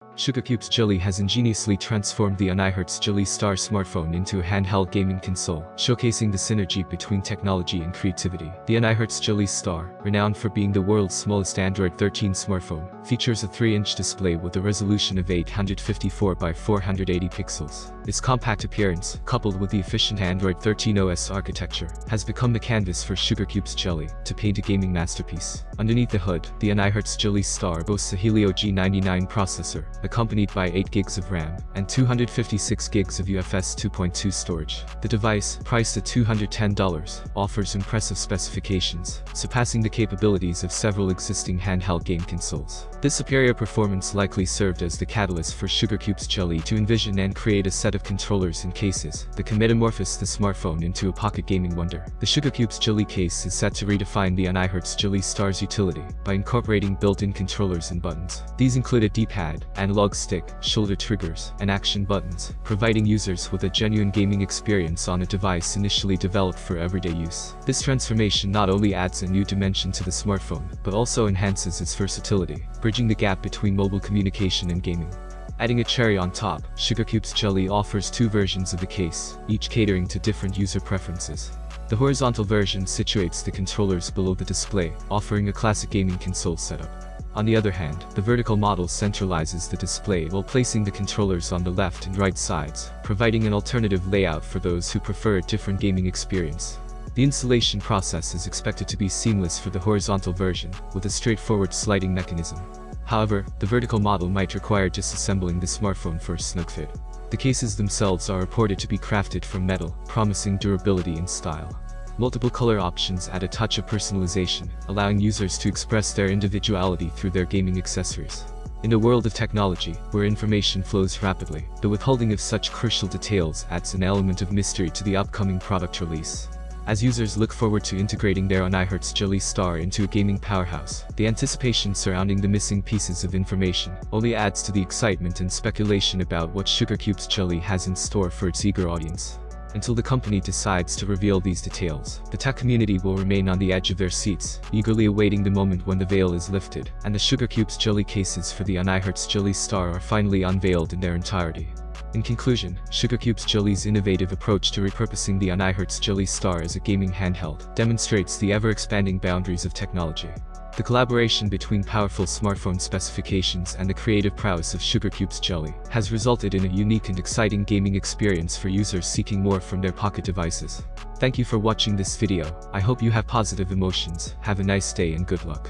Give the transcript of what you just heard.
Unihertz Jelly has ingeniously transformed the Unihertz Jelly Star smartphone into a handheld gaming console, showcasing the synergy between technology and creativity. The Unihertz Jelly Star, renowned for being the world's smallest Android 13 smartphone, features a 3-inch display with a resolution of 854 by 480 pixels. Its compact appearance, coupled with the efficient Android 13 OS architecture, has become the canvas for Unihertz Jelly to paint a gaming masterpiece. Underneath the hood, the Unihertz Jelly Star boasts a Helio G99 processor, accompanied by 8 GB of RAM and 256 GB of UFS 2.2 storage. The device, priced at $210, offers impressive specifications, surpassing the capabilities of several existing handheld game consoles. This superior performance likely served as the catalyst for Unihertz Jelly to envision and create a set of controllers and cases that can metamorphose the smartphone into a pocket gaming wonder. The Unihertz Jelly case is set to redefine the Unihertz Jelly Star's utility by incorporating built-in controllers and buttons. These include a D-pad, analog stick, shoulder triggers, and action buttons, providing users with a genuine gaming experience on a device initially developed for everyday use. This transformation not only adds a new dimension to the smartphone, but also enhances its versatility, bridging the gap between mobile communication and gaming. Adding a cherry on top, Unihertz Jelly offers 2 versions of the case, each catering to different user preferences. The horizontal version situates the controllers below the display, offering a classic gaming console setup. On the other hand, the vertical model centralizes the display while placing the controllers on the left and right sides, providing an alternative layout for those who prefer a different gaming experience. The installation process is expected to be seamless for the horizontal version, with a straightforward sliding mechanism. However, the vertical model might require disassembling the smartphone for a snug fit. The cases themselves are reported to be crafted from metal, promising durability and style. Multiple color options add a touch of personalization, allowing users to express their individuality through their gaming accessories. In the world of technology, where information flows rapidly, the withholding of such crucial details adds an element of mystery to the upcoming product release. As users look forward to integrating their Unihertz Jelly Star into a gaming powerhouse, the anticipation surrounding the missing pieces of information only adds to the excitement and speculation about what Unihertz Jelly has in store for its eager audience. Until the company decides to reveal these details, the tech community will remain on the edge of their seats, eagerly awaiting the moment when the veil is lifted, and the Unihertz Jelly cases for the Unihertz Jelly Star are finally unveiled in their entirety. In conclusion, Unihertz Jelly's innovative approach to repurposing the Unihertz Jelly Star as a gaming handheld demonstrates the ever-expanding boundaries of technology. The collaboration between powerful smartphone specifications and the creative prowess of Unihertz Jelly has resulted in a unique and exciting gaming experience for users seeking more from their pocket devices. Thank you for watching this video. I hope you have positive emotions. Have a nice day and good luck.